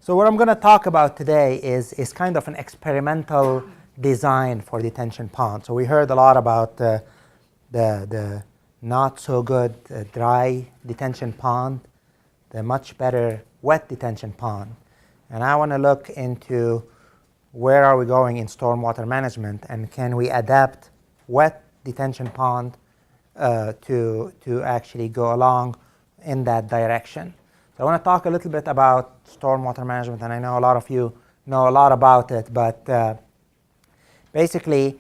So what I'm going to talk about today is kind of an experimental design for detention pond. So we heard a lot about the not so good dry detention pond, the much better wet detention pond. And I want to look into where are we going in stormwater management, and can we adapt wet detention pond to actually go along in that direction. So I want to talk a little bit about stormwater management, and I know a lot of you know a lot about it, but basically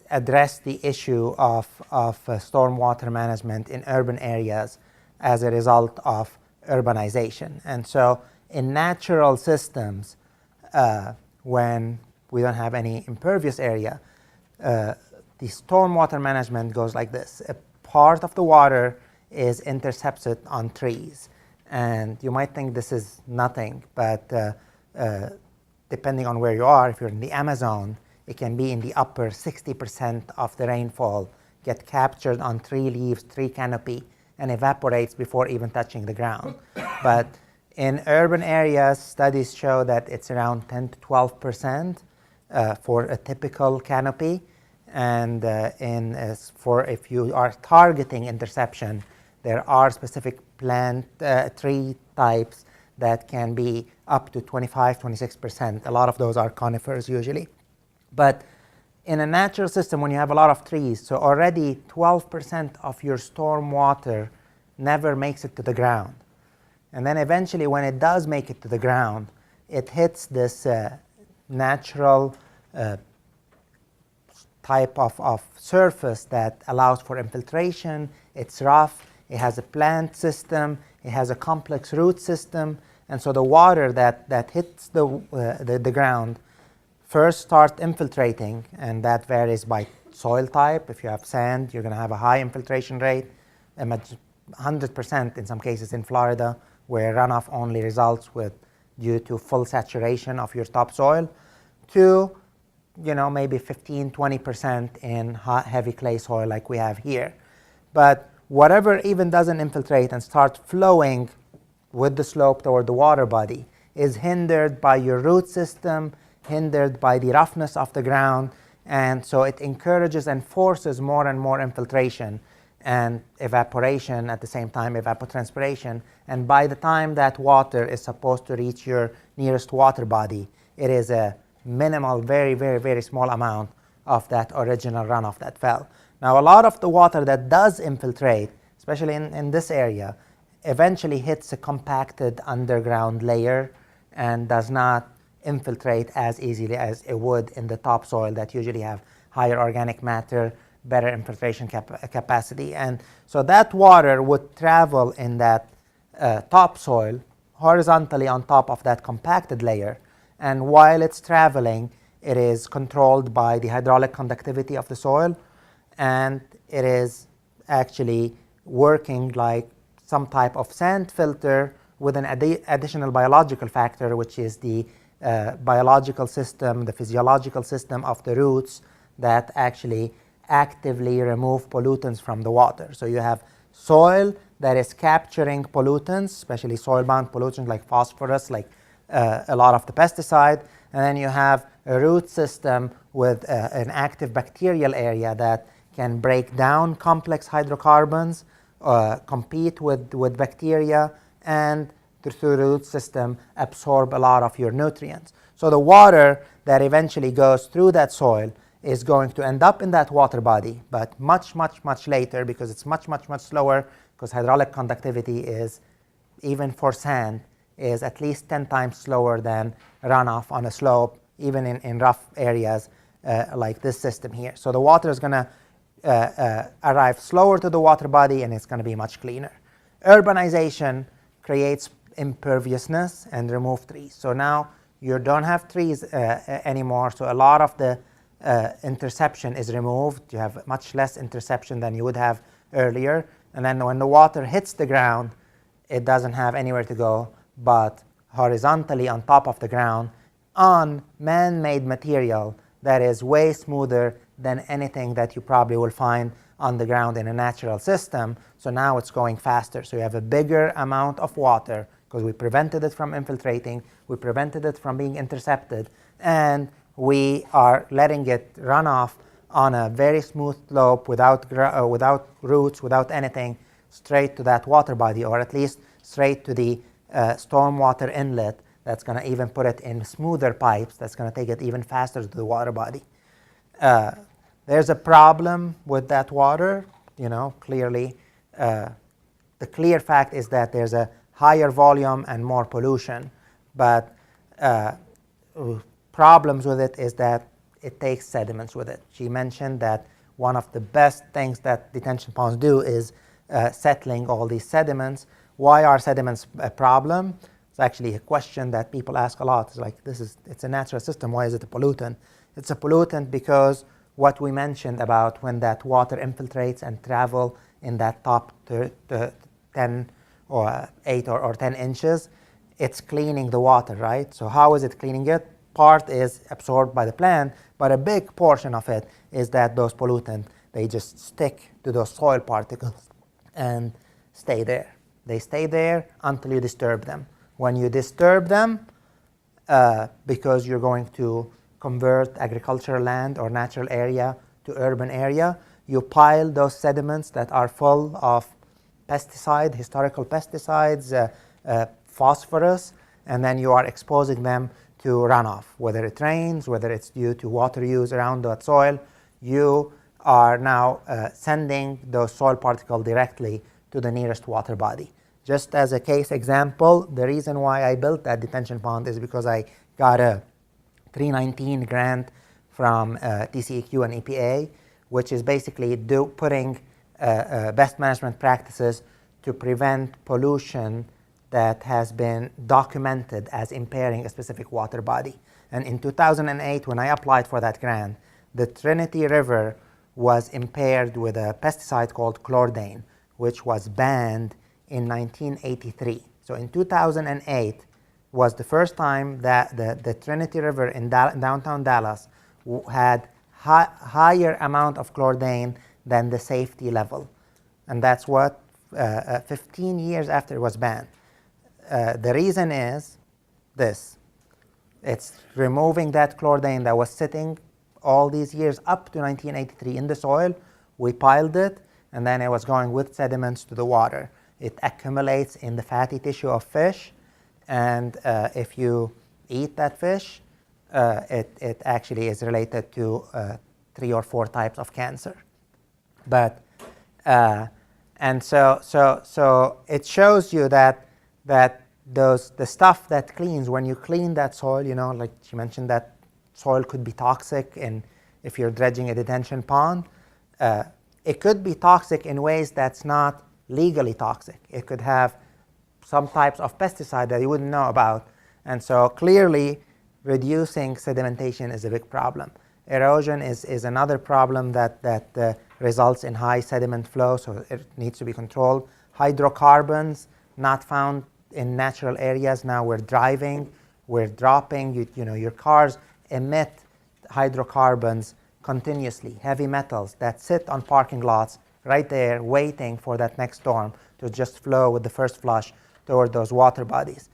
address the issue of stormwater management in urban areas as a result of urbanization. And so in natural systems, when we don't have any impervious area, the stormwater management goes like this. A part of the water is intercepted on trees. And you might think this is nothing, but depending on where you are, if you're in the Amazon, it can be in the upper 60% of the rainfall get captured on tree leaves, tree canopy, and evaporates before even touching the ground. But in urban areas, studies show that it's around 10 to 12% for a typical canopy. And for if you are targeting interception, there are specific plant tree types that can be up to 25, 26%. A lot of those are conifers usually. But in a natural system, when you have a lot of trees, so already 12% of your storm water never makes it to the ground. And then eventually when it does make it to the ground, it hits this natural type of surface that allows for infiltration. It's rough. It has a plant system. It has a complex root system. And so the water that hits the ground first starts infiltrating, and that varies by soil type. If you have sand, you're going to have a high infiltration rate, 100% in some cases in Florida, where runoff only results due to full saturation of your topsoil, to maybe 15, 20% in heavy clay soil like we have here. But whatever even doesn't infiltrate and start flowing with the slope toward the water body is hindered by your root system, hindered by the roughness of the ground, and so it encourages and forces more and more infiltration and evaporation at the same time, evapotranspiration. And by the time that water is supposed to reach your nearest water body, it is a minimal, very, very, very small amount of that original runoff that fell. Now, a lot of the water that does infiltrate, especially in this area, eventually hits a compacted underground layer and does not infiltrate as easily as it would in the topsoil that usually have higher organic matter, better infiltration capacity. And so that water would travel in that topsoil horizontally on top of that compacted layer. And while it's traveling, it is controlled by the hydraulic conductivity of the soil, and it is actually working like some type of sand filter with an additional biological factor, which is the biological system, the physiological system of the roots that actually actively remove pollutants from the water. So you have soil that is capturing pollutants, especially soil-bound pollutants like phosphorus, like a lot of the pesticide, and then you have a root system with an active bacterial area that can break down complex hydrocarbons, compete with bacteria, and through the root system absorb a lot of your nutrients. So the water that eventually goes through that soil is going to end up in that water body, but much, much, much later, because it's much, much, much slower, because hydraulic conductivity is, even for sand, is at least 10 times slower than runoff on a slope, even in rough areas like this system here. So the water is going to arrive slower to the water body, and it's going to be much cleaner. Urbanization creates imperviousness and remove trees. So now you don't have trees anymore, so a lot of the interception is removed. You have much less interception than you would have earlier. And then when the water hits the ground, it doesn't have anywhere to go but horizontally on top of the ground on man-made material that is way smoother than anything that you probably will find on the ground in a natural system. So now it's going faster. So you have a bigger amount of water because we prevented it from infiltrating, we prevented it from being intercepted, and we are letting it run off on a very smooth slope without roots, without anything, straight to that water body, or at least straight to the stormwater inlet. That's going to even put it in smoother pipes. That's going to take it even faster to the water body. There's a problem with that water, clearly. The clear fact is that there's a higher volume and more pollution, but problems with it is that it takes sediments with it. She mentioned that one of the best things that detention ponds do is settling all these sediments. Why are sediments a problem? It's actually a question that people ask a lot. It's like, it's a natural system. Why is it a pollutant? It's a pollutant because what we mentioned about when that water infiltrates and travel in that top 10 or 8 or 10 inches, it's cleaning the water, right? So how is it cleaning it? Part is absorbed by the plant, but a big portion of it is that those pollutants, they just stick to those soil particles and stay there. They stay there until you disturb them. When you disturb them, because you're going to convert agricultural land or natural area to urban area, you pile those sediments that are full of historical pesticides, phosphorus, and then you are exposing them to runoff. Whether it rains, whether it's due to water use around that soil, you are now sending those soil particles directly to the nearest water body. Just as a case example, the reason why I built that detention pond is because I got a 319 grant from TCEQ and EPA, which is basically putting best management practices to prevent pollution that has been documented as impairing a specific water body. And in 2008, when I applied for that grant, the Trinity River was impaired with a pesticide called chlordane, which was banned in 1983. So in 2008 was the first time that the Trinity River in downtown Dallas had higher amount of chlordane than the safety level. And that's what 15 years after it was banned. The reason is this. It's removing that chlordane that was sitting all these years up to 1983 in the soil. We piled it, and then it was going with sediments to the water. It accumulates in the fatty tissue of fish, and if you eat that fish, it actually is related to 3 or 4 types of cancer. But and so it shows you that the stuff that cleans, when you clean that soil, like she mentioned, that soil could be toxic, and if you're dredging a detention pond, it could be toxic in ways that's not legally toxic. It could have some types of pesticide that you wouldn't know about, and so clearly reducing sedimentation is a big problem. Erosion is another problem that results in high sediment flow, so it needs to be controlled. Hydrocarbons not found in natural areas. Now we're driving, we're dropping, your cars emit hydrocarbons continuously, heavy metals that sit on parking lots right there waiting for that next storm to just flow with the first flush toward those water bodies.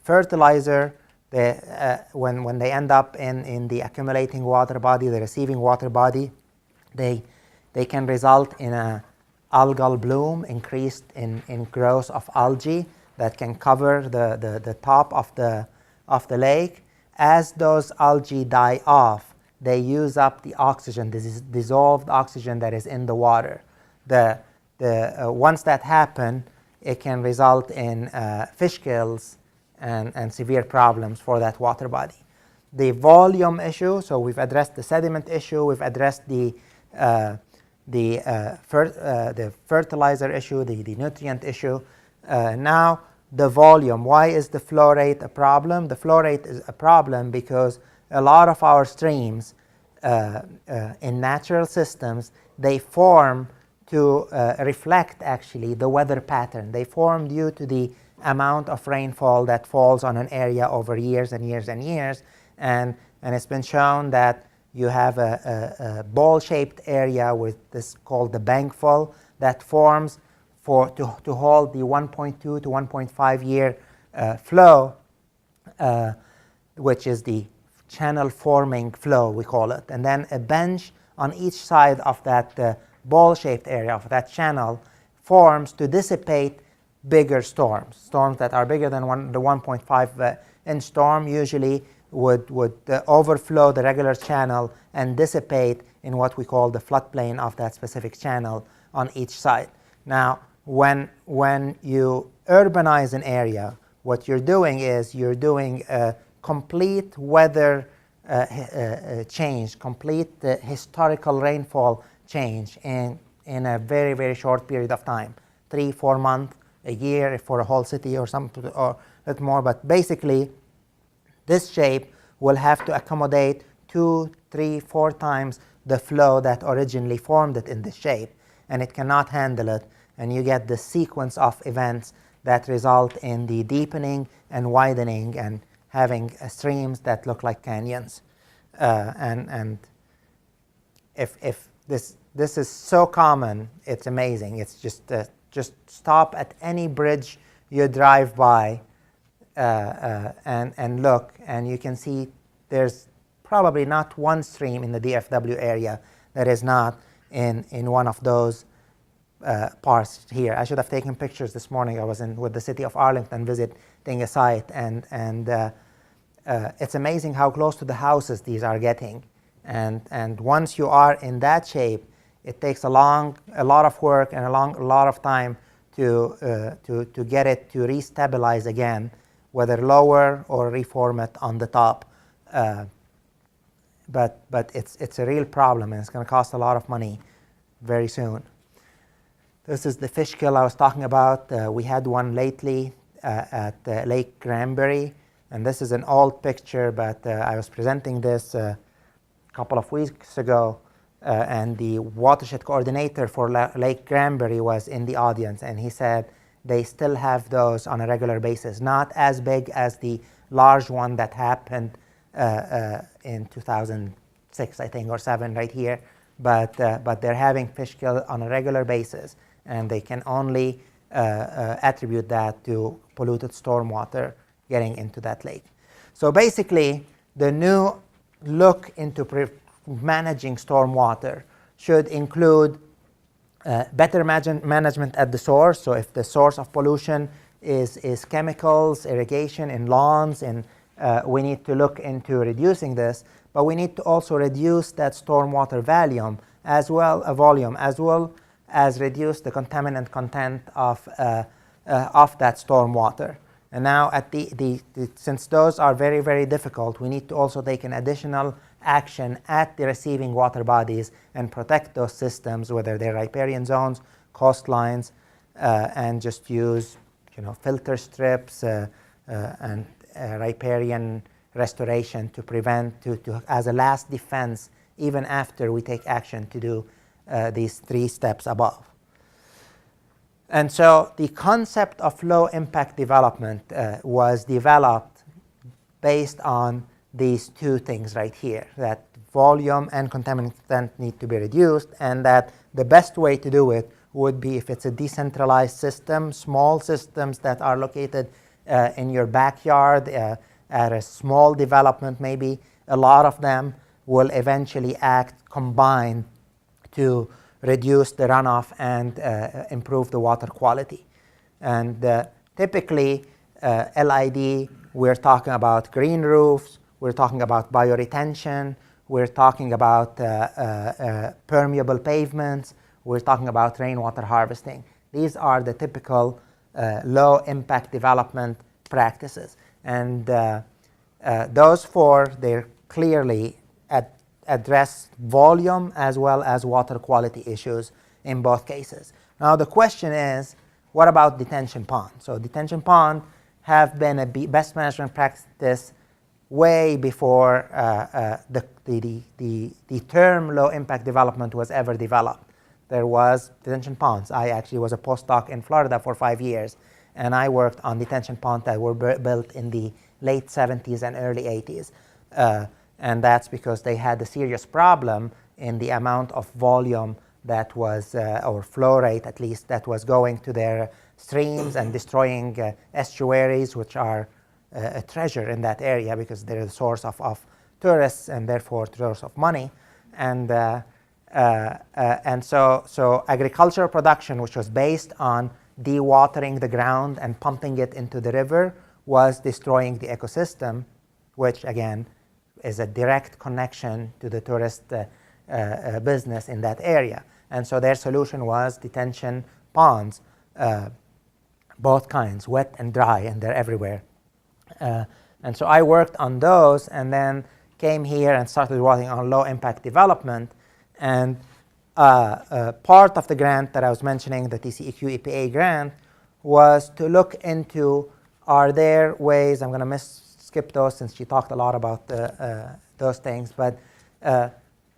Fertilizer, when they end up in the accumulating water body, the receiving water body, they can result in a algal bloom, increased in growth of algae that can cover the top of the lake. As those algae die off, they use up the oxygen, this dissolved oxygen that is in the water. Once that happens, it can result in fish kills and severe problems for that water body. The volume issue, so we've addressed the sediment issue, we've addressed the fertilizer issue, the nutrient issue. Now the volume. Why is the flow rate a problem? The flow rate is a problem because a lot of our streams in natural systems, they form to reflect actually the weather pattern. They form due to the amount of rainfall that falls on an area over years and years and years, and it's been shown that you have a ball-shaped area with this called the bankful that forms to hold the 1.2 to 1.5 year flow, which is the channel forming flow, we call it, and then a bench on each side of that ball-shaped area of that channel forms to dissipate bigger storms. Storms that are bigger than the 1.5 inch storm usually would overflow the regular channel and dissipate in what we call the floodplain of that specific channel on each side. Now, when you urbanize an area, what you're doing is you're doing a complete weather change, complete historical rainfall change in a very, very short period of time, 3-4 months, a year for a whole city or something, or a bit more. But basically, this shape will have to accommodate 2, 3, 4 times the flow that originally formed it in this shape, and it cannot handle it, and you get the sequence of events that result in the deepening and widening and having streams that look like canyons. And if this is so common, it's amazing. It's just stop at any bridge you drive by and look, and you can see there's probably not one stream in the DFW area that is not in one of those parts here. I should have taken pictures this morning. I was with the city of Arlington visiting a site, and it's amazing how close to the houses these are getting. And once you are in that shape, it takes a lot of work and a lot of time to get it to restabilize again, whether lower or reform it on the top. But it's a real problem, and it's going to cost a lot of money very soon. This is the fish kill I was talking about. We had one lately at Lake Granbury, and this is an old picture, but I was presenting this a couple of weeks ago, and the watershed coordinator for Lake Granbury was in the audience, and he said they still have those on a regular basis, not as big as the large one that happened in 2006, I think, or 7 right here, but they're having fish kill on a regular basis, and they can only attribute that to polluted stormwater getting into that lake. So basically, the new look into managing stormwater should include better management at the source. So if the source of pollution is chemicals, irrigation in lawns, and we need to look into reducing this, but we need to also reduce that stormwater volume as well as reduce the contaminant content of that stormwater. And now, since those are very, very difficult, we need to also take an additional action at the receiving water bodies and protect those systems, whether they're riparian zones, coastlines, and just use filter strips and riparian restoration to prevent, as a last defense, even after we take action to do these 3 steps above. And so the concept of low impact development was developed based on these 2 things right here, that volume and contaminant content need to be reduced, and that the best way to do it would be if it's a decentralized system, small systems that are located in your backyard at a small development, maybe a lot of them will eventually act combined to reduce the runoff and improve the water quality. And typically, LID, we're talking about green roofs, we're talking about bioretention, we're talking about permeable pavements, we're talking about rainwater harvesting. These are the typical low impact development practices. And those 4, they're clearly address volume as well as water quality issues in both cases. Now the question is, what about detention ponds? So detention ponds have been a best management practice way before the term low impact development was ever developed. There was detention ponds. I actually was a postdoc in Florida for 5 years, and I worked on detention ponds that were built in the late 70s and early 80s. And that's because they had a serious problem in the amount of volume that was, or flow rate at least, that was going to their streams and destroying estuaries, which are a treasure in that area because they're the source of tourists and therefore source of money. And so agricultural production, which was based on dewatering the ground and pumping it into the river, was destroying the ecosystem, which again is a direct connection to the tourist business in that area. And so their solution was detention ponds, both kinds, wet and dry, and they're everywhere. And so I worked on those and then came here and started working on low impact development. And part of the grant that I was mentioning, the TCEQ EPA grant, was to look into, are there ways, I'm going to skip those since she talked a lot about those things, but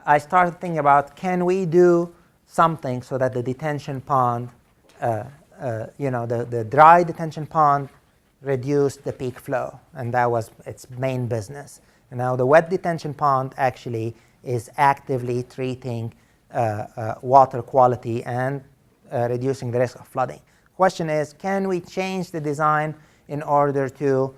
I started thinking about, can we do something so that the detention pond, the dry detention pond reduced the peak flow, and that was its main business. And now the wet detention pond actually is actively treating water quality and reducing the risk of flooding. Question is, can we change the design in order to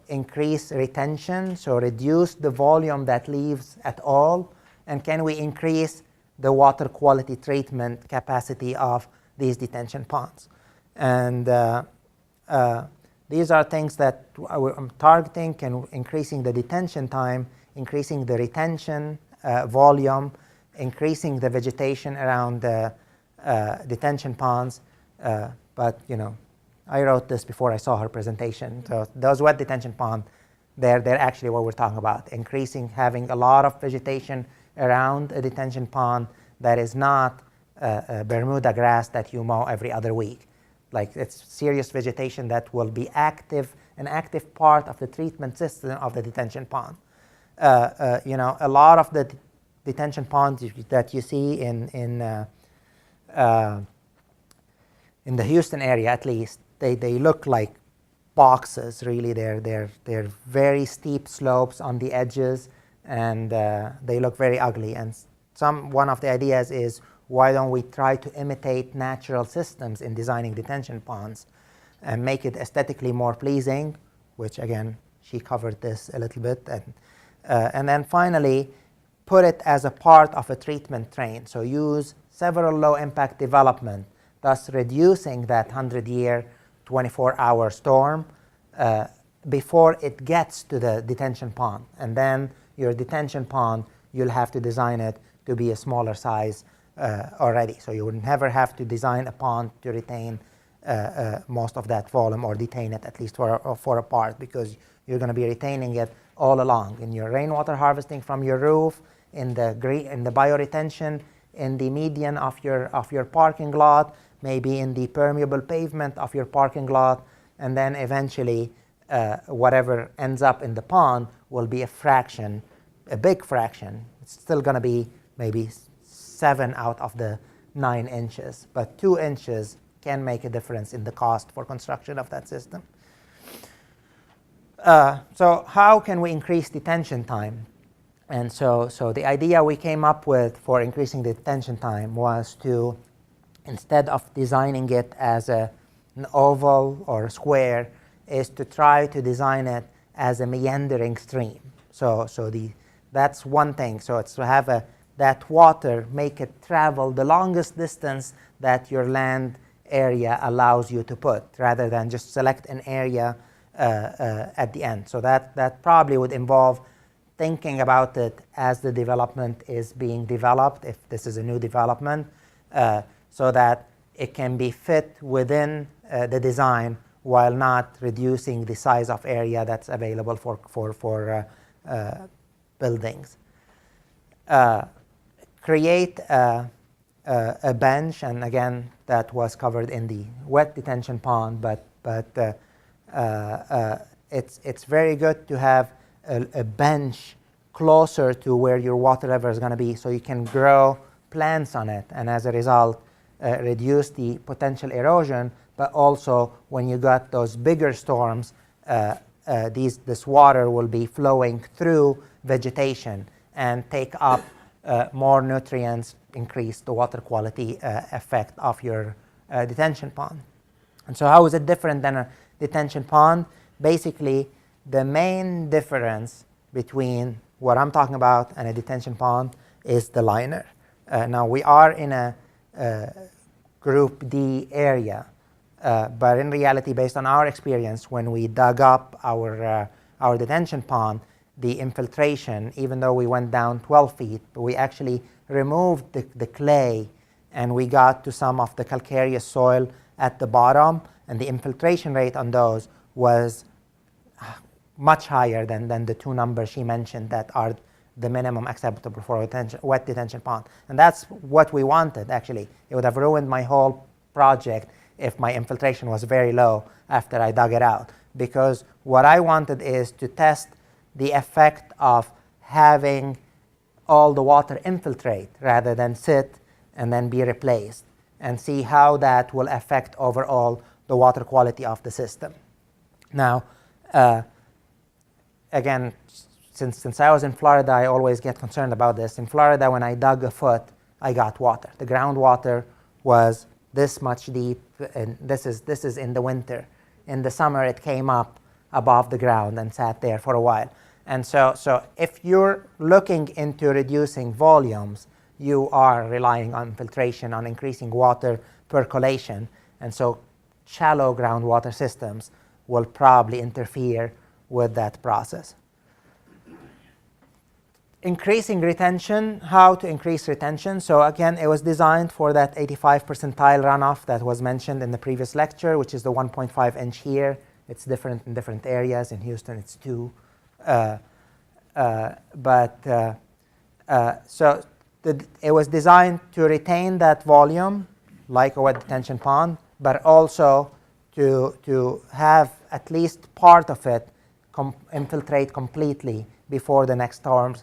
increase retention, so reduce the volume that leaves at all, and can we increase the water quality treatment capacity of these detention ponds? And these are things that I'm targeting, and increasing the detention time, increasing the retention volume, increasing the vegetation around the detention ponds. But I wrote this before I saw her presentation. So those wet detention ponds, they're actually what we're talking about. Increasing, having a lot of vegetation around a detention pond that is not Bermuda grass that you mow every other week. Like, it's serious vegetation that will be an active part of the treatment system of the detention pond. A lot of the detention ponds that you see in the Houston area, at least, they look like boxes. Really, they're very steep slopes on the edges, and they look very ugly. And one of the ideas is, why don't we try to imitate natural systems in designing detention ponds and make it aesthetically more pleasing, which again, she covered this a little bit. And then finally, put it as a part of a treatment train. So use several low impact development, thus reducing that 100-year, 24-hour storm before it gets to the detention pond. And then your detention pond, you'll have to design it to be a smaller size already. So you would never have to design a pond to retain most of that volume, or detain it at least for a part, because you're going to be retaining it all along in your rainwater harvesting from your roof, in the bioretention, in the median of your parking lot, maybe in the permeable pavement of your parking lot, and then eventually whatever ends up in the pond will be a big fraction. It's still going to be maybe 7 out of the 9 inches, but 2 inches can make a difference in the cost for construction of that system. So how can we increase detention time? And so the idea we came up with for increasing the detention time was to, instead of designing it as an oval or a square, is to try to design it as a meandering stream. That's one thing. So it's to have that water, make it travel the longest distance that your land area allows you to put, rather than just select an area at the end. So that probably would involve thinking about it as the development is being developed, if this is a new development, so that it can be fit within the design while not reducing the size of area that's available for buildings. Create a bench, and again, that was covered in the wet detention pond, but it's very good to have a bench closer to where your water level is going to be, so you can grow plants on it, and as a result reduce the potential erosion. But also, when you got those bigger storms, this water will be flowing through vegetation and take up more nutrients increase the water quality effect of your detention pond. And so how is it different than a detention pond? Basically, the main difference between what I'm talking about and a detention pond is the liner. Now we are in a Group D area, but in reality, based on our experience, when we dug up our detention pond, the infiltration, even though we went down 12 feet, we actually removed the clay and we got to some of the calcareous soil at the bottom, and the infiltration rate on those was much higher than the two numbers she mentioned that are the minimum acceptable for a wet detention pond. And that's what we wanted, actually. It would have ruined my whole project if my infiltration was very low after I dug it out. Because what I wanted is to test the effect of having all the water infiltrate rather than sit and then be replaced, and see how that will affect overall the water quality of the system. Now, again, since I was in Florida, I always get concerned about this. In Florida, when I dug a foot, I got water. The groundwater was this much deep, and this is in the winter. In the summer, it came up above the ground and sat there for a while. And so if you're looking into reducing volumes, you are relying on filtration, on increasing water percolation. And so shallow groundwater systems will probably interfere with that process. Increasing retention, how to increase retention. So again, it was designed for that 85 percentile runoff that was mentioned in the previous lecture, which is the 1.5 inch here. It's different in different areas. In Houston, it's 2. It was designed to retain that volume like a wet detention pond, but also to have at least part of it infiltrate completely before the next storm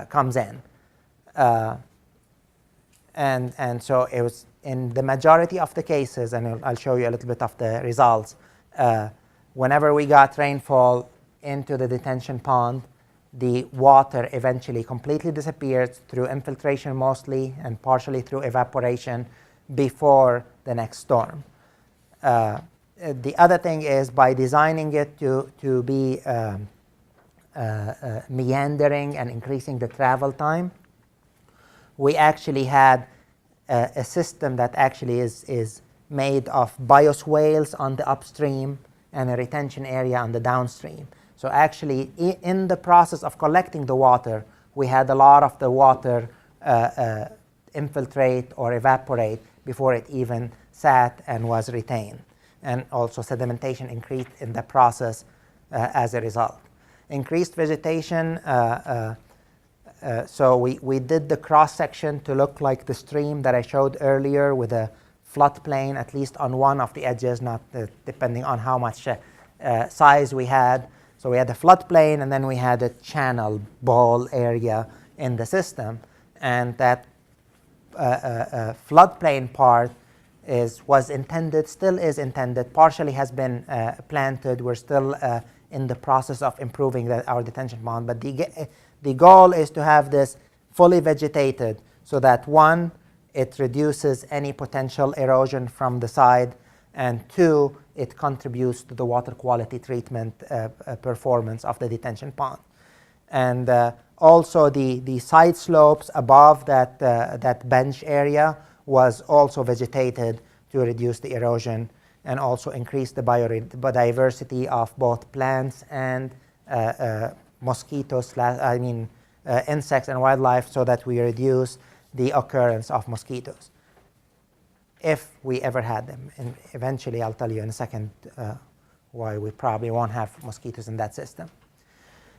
comes in. And so it was in the majority of the cases, and I'll show you a little bit of the results, whenever we got rainfall into the detention pond, the water eventually completely disappeared through infiltration mostly and partially through evaporation before the next storm. The other thing is, by designing it to be meandering and increasing the travel time, we actually had a system that actually is made of bioswales on the upstream and a retention area on the downstream. So actually, in the process of collecting the water, we had a lot of the water infiltrate or evaporate before it even sat and was retained. And also sedimentation increased in the process as a result. Increased vegetation, so we did the cross-section to look like the stream that I showed earlier, with a floodplain at least on one of the edges, not depending on how much size we had. So we had the floodplain, and then we had a channel bowl area in the system. And that floodplain part was intended, still is intended, partially has been planted. We're still in the process of improving our detention pond. But the goal is to have this fully vegetated so that, one, it reduces any potential erosion from the side, and two, it contributes to the water quality treatment performance of the detention pond. And also the side slopes above that bench area was also vegetated to reduce the erosion and also increase the biodiversity of both plants and mosquitoes, insects and wildlife, so that we reduce the occurrence of mosquitoes, if we ever had them. And eventually, I'll tell you in a second why we probably won't have mosquitoes in that system.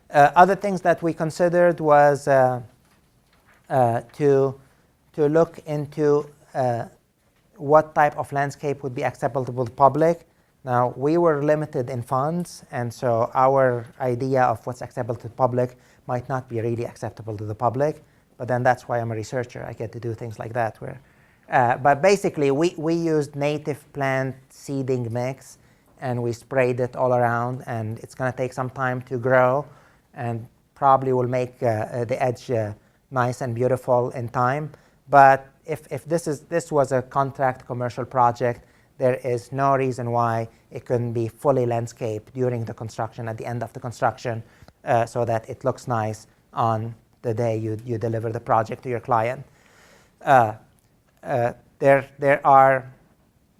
Other things that we considered was to look into what type of landscape would be acceptable to the public. Now, we were limited in funds, and so our idea of what's acceptable to the public might not be really acceptable to the public. But then that's why I'm a researcher. I get to do things like that. But basically, we used native plant seeding mix, and we sprayed it all around. And it's going to take some time to grow, and probably will make the edge nice and beautiful in time. But if this was a contract commercial project, there is no reason why it couldn't be fully landscaped during the construction, at the end of the construction, so that it looks nice on the day you deliver the project to your client. There are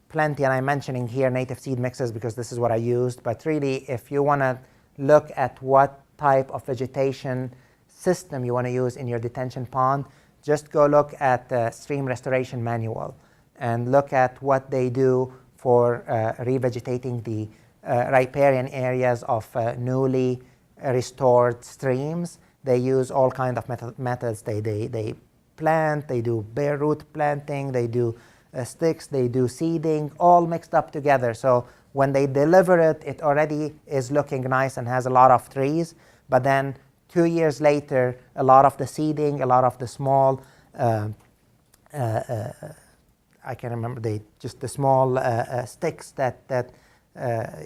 plenty, and I'm mentioning here native seed mixes because this is what I used, but really if you want to look at what type of vegetation system you want to use in your detention pond, just go look at the stream restoration manual and look at what they do for revegetating the riparian areas of newly restored streams. They use all kinds of methods. They plant, they do bare root planting, they do sticks, they do seeding, all mixed up together. So when they deliver it, it already is looking nice and has a lot of trees. But then 2 years later, a lot of the seeding, a lot of the small, I can remember just the small sticks that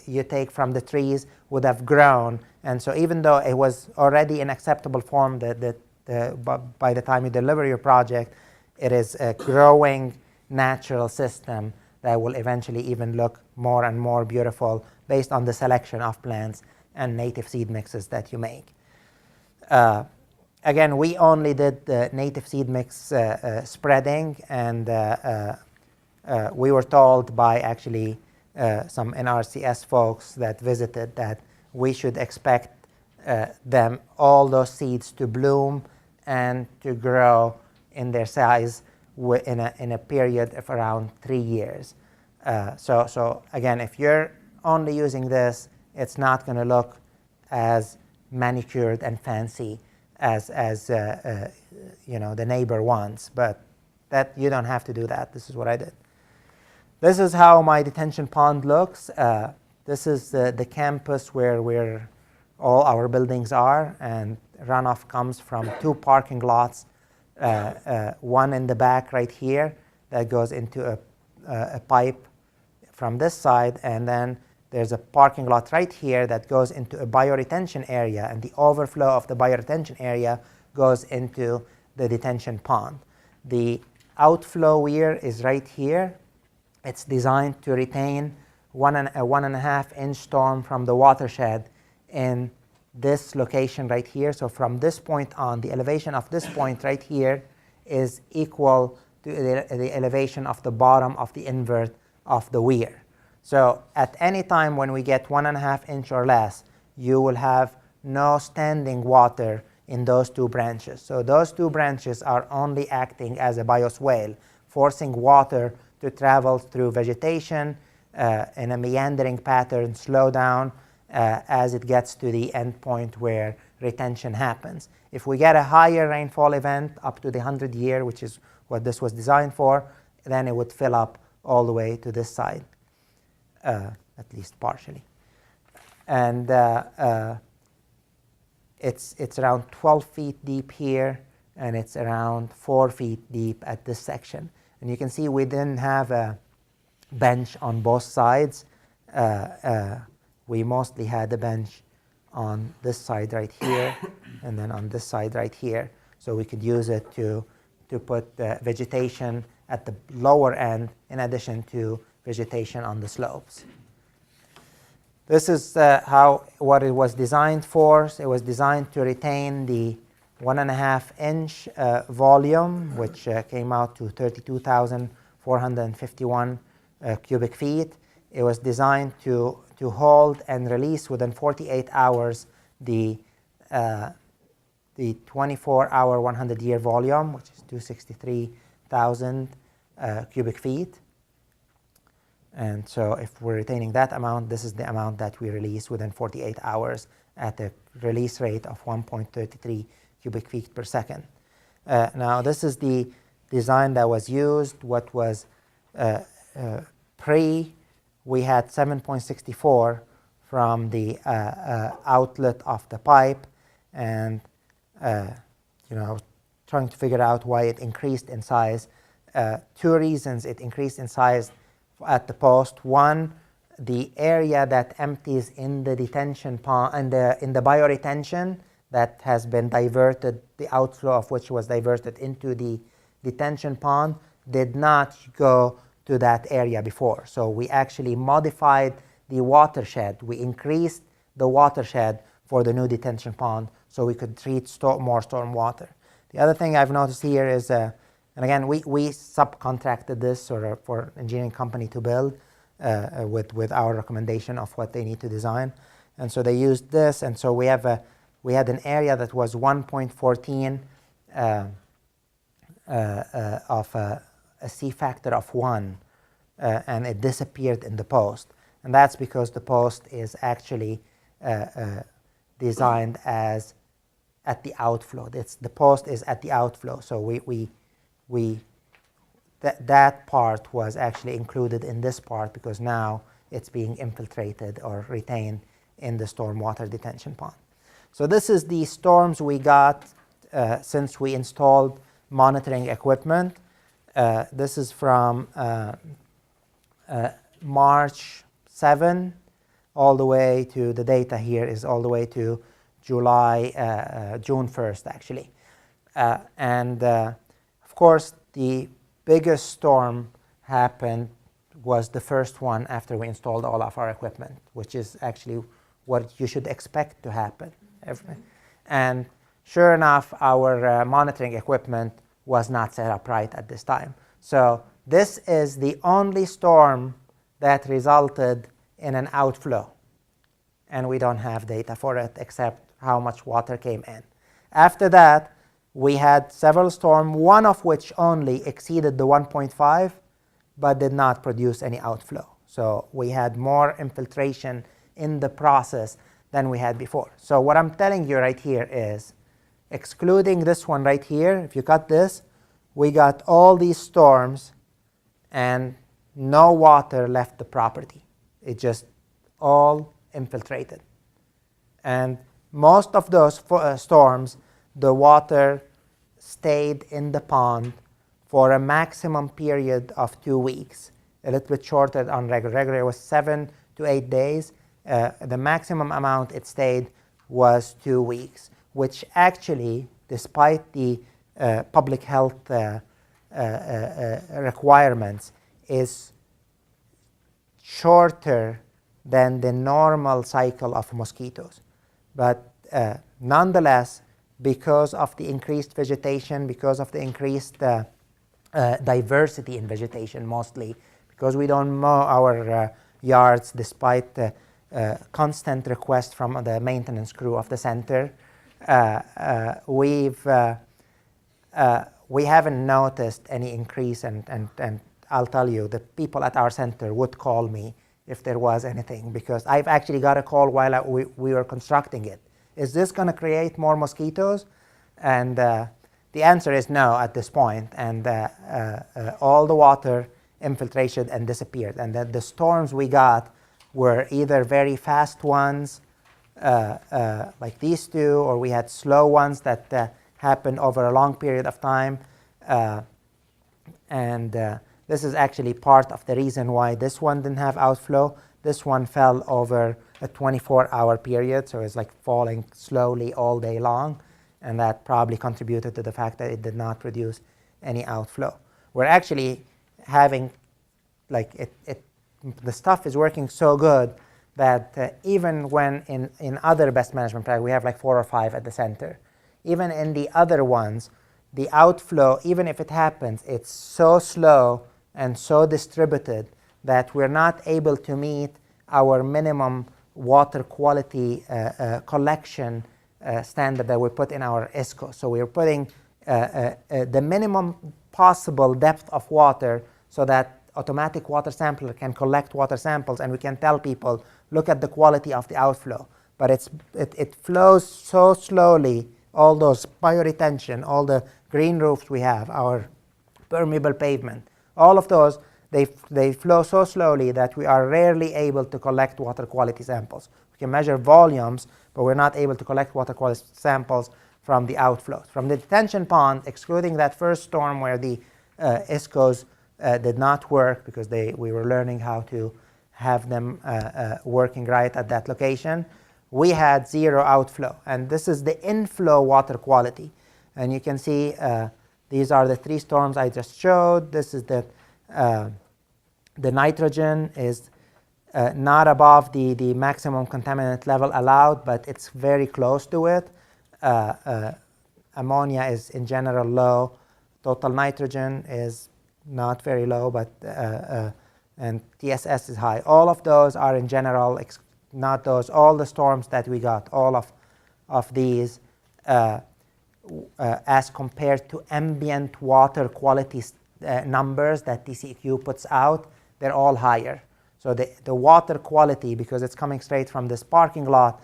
you take from the trees would have grown. And so even though it was already in acceptable form by the time you deliver your project, it is a growing natural system that will eventually even look more and more beautiful based on the selection of plants and native seed mixes that you make. Again, we only did the native seed mix spreading, and we were told by actually some NRCS folks that visited that we should expect all those seeds to bloom and to grow in their size in a period of around 3 years. So again, if you're only using this, it's not going to look as manicured and fancy as the neighbor wants, but that you don't have to do that. This is what I did. This is how my detention pond looks. This is the campus where all our buildings are, and runoff comes from 2 parking lots. One in the back right here that goes into a pipe from this side, and then there's a parking lot right here that goes into a bioretention area, and the overflow of the bioretention area goes into the detention pond. The outflow weir is right here. It's designed to retain a 1.5 inch storm from the watershed in this location right here. So from this point on, the elevation of this point right here is equal to the elevation of the bottom of the invert of the weir. So at any time when we get 1.5 inch or less, you will have no standing water in those 2 branches. So those 2 branches are only acting as a bioswale, forcing water to travel through vegetation in a meandering pattern, slow down as it gets to the end point where retention happens. If we get a higher rainfall event up to the 100-year, which is what this was designed for, then it would fill up all the way to this side, at least partially. And it's around 12 feet deep here, and it's around 4 feet deep at this section. And you can see we didn't have a bench on both sides. We mostly had a bench on this side right here and then on this side right here. So we could use it to put vegetation at the lower end in addition to vegetation on the slopes. This is what it was designed for. So it was designed to retain the 1.5 inch volume, which came out to 32,451 cubic feet. It was designed to hold and release within 48 hours the 24-hour 100-year volume, which is 263,000 cubic feet. And so if we're retaining that amount, this is the amount that we release within 48 hours at a release rate of 1.33 cubic feet per second. Now this is the design that was used. What was we had 7.64 from the outlet of the pipe, and I was trying to figure out why it increased in size. 2 reasons it increased in size at the post. One, the area that empties in the detention pond and in the bioretention that has been diverted, the outflow of which was diverted into the detention pond did not go to that area before. So we actually modified the watershed. We increased the watershed for the new detention pond so we could treat more storm water. The other thing I've noticed here is, and again, we subcontracted this for an engineering company to build with our recommendation of what they need to design. And so they used this, and so we had an area that was 1.14 of a C factor of 1, and it disappeared in the post. And that's because the post is actually designed as at the outflow. The post is at the outflow. So that part was actually included in this part because now it's being infiltrated or retained in the stormwater detention pond. So this is the storms we got since we installed monitoring equipment. This is from March 7 all the way to, the data here is all the way to June 1st actually. And of course the biggest storm happened was the first one after we installed all of our equipment, which is actually what you should expect to happen. And sure enough, our monitoring equipment was not set up right at this time. So this is the only storm that resulted in an outflow, and we don't have data for it except how much water came in. After that, we had several storms, one of which only exceeded the 1.5 but did not produce any outflow. So we had more infiltration in the process than we had before. So what I'm telling you right here is, excluding this one right here, if you cut this, we got all these storms and no water left the property. It just all infiltrated. And most of those storms, the water stayed in the pond for a maximum period of 2 weeks, a little bit shorter on regular. Regular was 7 to 8 days. The maximum amount it stayed was 2 weeks, which actually, despite the public health requirements, is shorter than the normal cycle of mosquitoes. But nonetheless, because of the increased vegetation, because of the increased diversity in vegetation mostly, because we don't mow our yards despite the constant request from the maintenance crew of the center, we haven't noticed any increase, and I'll tell you, the people at our center would call me if there was anything, because I've actually got a call while we were constructing it. Is this going to create more mosquitoes? And the answer is no at this point, and all the water infiltrated and disappeared. And the storms we got were either very fast ones, like these two, or we had slow ones that happened over a long period of time. This is actually part of the reason why this one didn't have outflow. This one fell over a 24-hour period, so it's like falling slowly all day long, and that probably contributed to the fact that it did not produce any outflow. We're actually having, like, the stuff is working so good that even when in other best management practices, we have like 4 or 5 at the center, even in the other ones, the outflow, even if it happens, it's so slow and so distributed that we're not able to meet our minimum water quality collection standard that we put in our ISCO. So we're putting the minimum possible depth of water so that automatic water sampler can collect water samples, and we can tell people, look at the quality of the outflow. But it flows so slowly, all those bioretention, all the green roofs we have, our permeable pavement, all of those, they flow so slowly that we are rarely able to collect water quality samples. We can measure volumes, but we're not able to collect water quality samples from the outflows. From the detention pond, excluding that first storm where the ISCOs did not work because we were learning how to have them working right at that location, we had 0 outflow. And this is the inflow water quality. And you can see These are the 3 storms I just showed. This is the nitrogen is not above the maximum contaminant level allowed, but it's very close to it. Ammonia is in general low. Total nitrogen is not very low, but and TSS is high. All of those are in general, not those, all the storms that we got, all of these as compared to ambient water quality numbers that TCEQ puts out, they're all higher. So the water quality, because it's coming straight from this parking lot,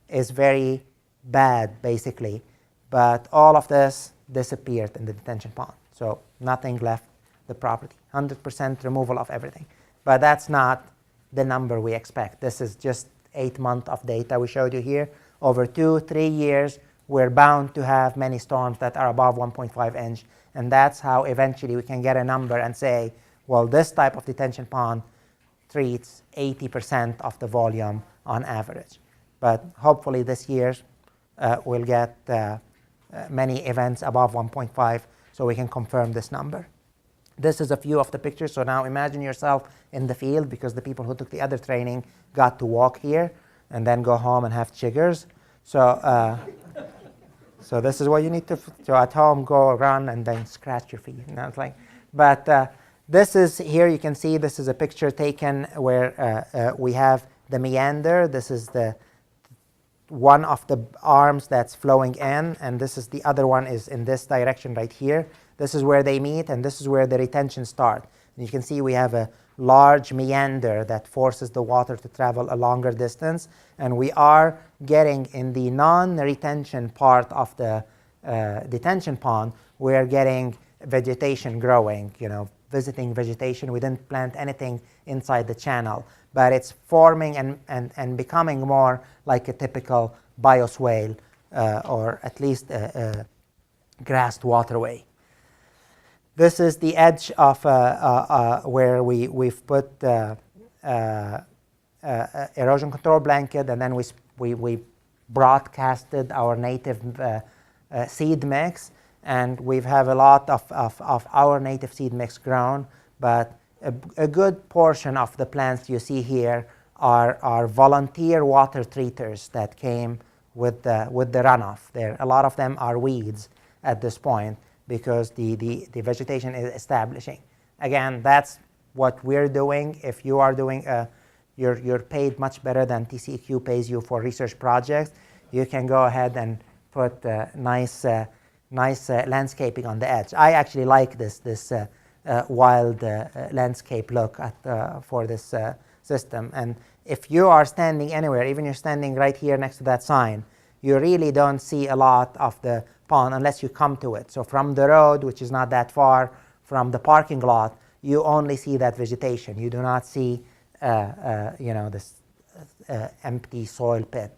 is very bad, basically. But all of this disappeared in the detention pond. So nothing left the property, 100% removal of everything. But that's not the number we expect. This is just 8 months of data we showed you here. Over 2-3 years, we're bound to have many storms that are above 1.5 inch. And that's how eventually we can get a number and say, well, this type of detention pond treats 80% of the volume on average. But hopefully this year we'll get many events above 1.5 so we can confirm this number. This is a few of the pictures. So now imagine yourself in the field, because the people who took the other training got to walk here and then go home and have chiggers. So so this is what you need to, so at home, go run and then scratch your feet. You know, it's like, but this is, here you can see this is a picture taken where we have the meander. This is the one of the arms that's flowing in, and this is the other one is in this direction right here. This is where they meet, and this is where the retention starts. And you can see we have a large meander that forces the water to travel a longer distance, and we are getting in the non-retention part of the detention pond, we're getting vegetation growing, you know, visiting vegetation. We didn't plant anything inside the channel, but it's forming and becoming more like a typical bioswale or at least a grassed waterway. This is the edge of where we've put erosion control blanket, and then we broadcasted our native seed mix, and we have a lot of our native seed mix grown, but a good portion of the plants you see here are volunteer water treaters that came with the runoff. There, a lot of them are weeds at this point, because the vegetation is establishing. Again, that's what we're doing. If you are doing you're paid much better than TCEQ pays you for research projects. You can go ahead and put nice landscaping on the edge. I actually like this wild landscape look for this system. And if you are standing anywhere, even you're standing right here next to that sign, you really don't see a lot of the pond unless you come to it. So from the road, which is not that far from the parking lot, you only see that vegetation. You do not see you know, this empty soil pit.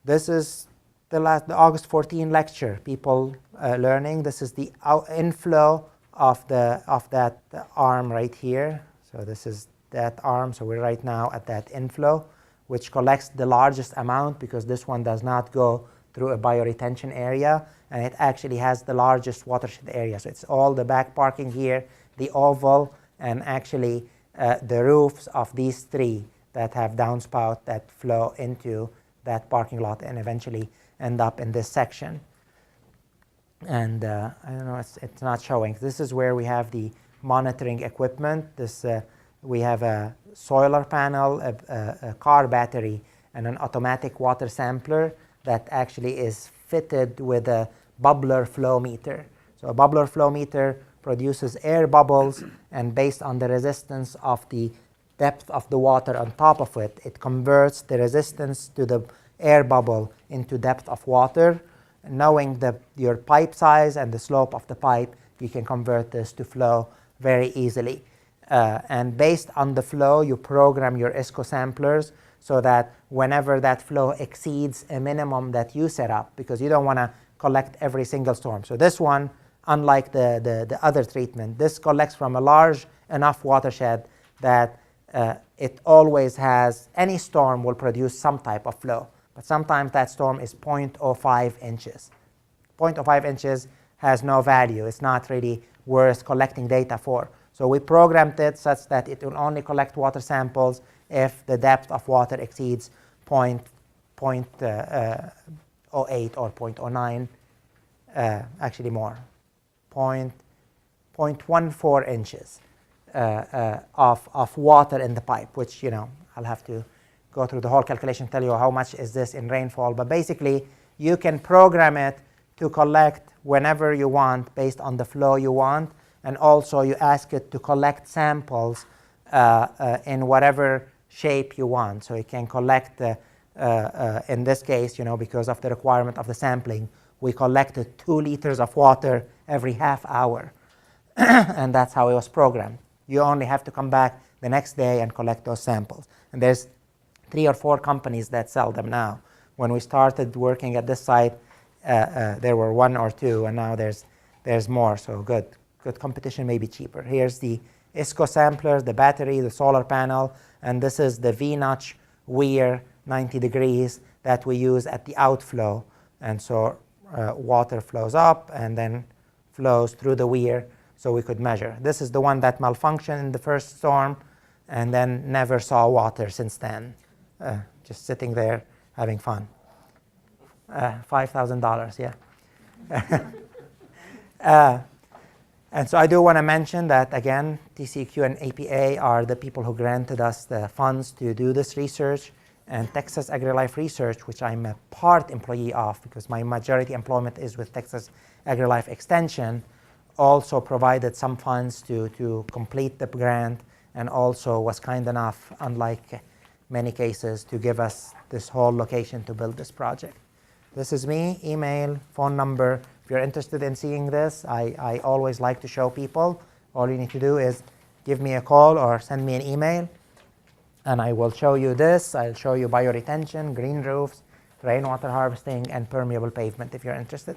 This is the August 14 lecture, people learning. This is the inflow of that arm right here. So this is that arm. So we're right now at that inflow, which collects the largest amount, because this one does not go through a bioretention area, and it actually has the largest watershed area. So it's all the back parking here, the oval, and actually the roofs of these 3 that have downspout that flow into that parking lot and eventually end up in this section. And I don't know, it's not showing. This is where we have the monitoring equipment. This we have a solar panel, a car battery, and an automatic water sampler that actually is fitted with a bubbler flow meter. So a bubbler flow meter produces air bubbles, and based on the resistance of the depth of the water on top of it, it converts the resistance to the air bubble into depth of water. Knowing your pipe size and the slope of the pipe, you can convert this to flow very easily. And based on the flow, you program your ISCO samplers so that whenever that flow exceeds a minimum that you set up, because you don't want to collect every single storm. So this one, unlike the other treatment, this collects from a large enough watershed that it always has, any storm will produce some type of flow. but sometimes that storm is 0.05 inches. 0.05 inches has no value. It's not really worth collecting data for. So we programmed it such that it will only collect water samples if the depth of water exceeds 0.08 or 0.09, actually more, 0.14 inches of water in the pipe, which, you know, I'll have to go through the whole calculation, tell you how much is this in rainfall. But basically, you can program it to collect whenever you want based on the flow you want. And also, you ask it to collect samples in whatever shape you want. So it can collect, in this case, you know, because of the requirement of the sampling, we collected 2 liters of water every half hour. And that's how it was programmed. You only have to come back the next day and collect those samples. And there's 3 or 4 companies that sell them now. When we started working at this site, there were 1 or 2, and now there's more. So good competition, may be cheaper. Here's the ISCO sampler, the battery, the solar panel, and this is the V-notch weir 90 degrees that we use at the outflow. And so water flows up and then flows through the weir so we could measure. This is the one that malfunctioned in the first storm and then never saw water since then. Just sitting there having fun. $5,000, yeah. And so I do want to mention that, again, TCEQ and APA are the people who granted us the funds to do this research. And Texas AgriLife Research, which I'm a part employee of because my majority employment is with Texas AgriLife Extension, also provided some funds to complete the grant, and also was kind enough, unlike many cases, to give us this whole location to build this project. This is me, email, phone number. If you're interested in seeing this, I always like to show people. All you need to do is give me a call or send me an email, and I will show you this. I'll show you bioretention, green roofs, rainwater harvesting, and permeable pavement if you're interested.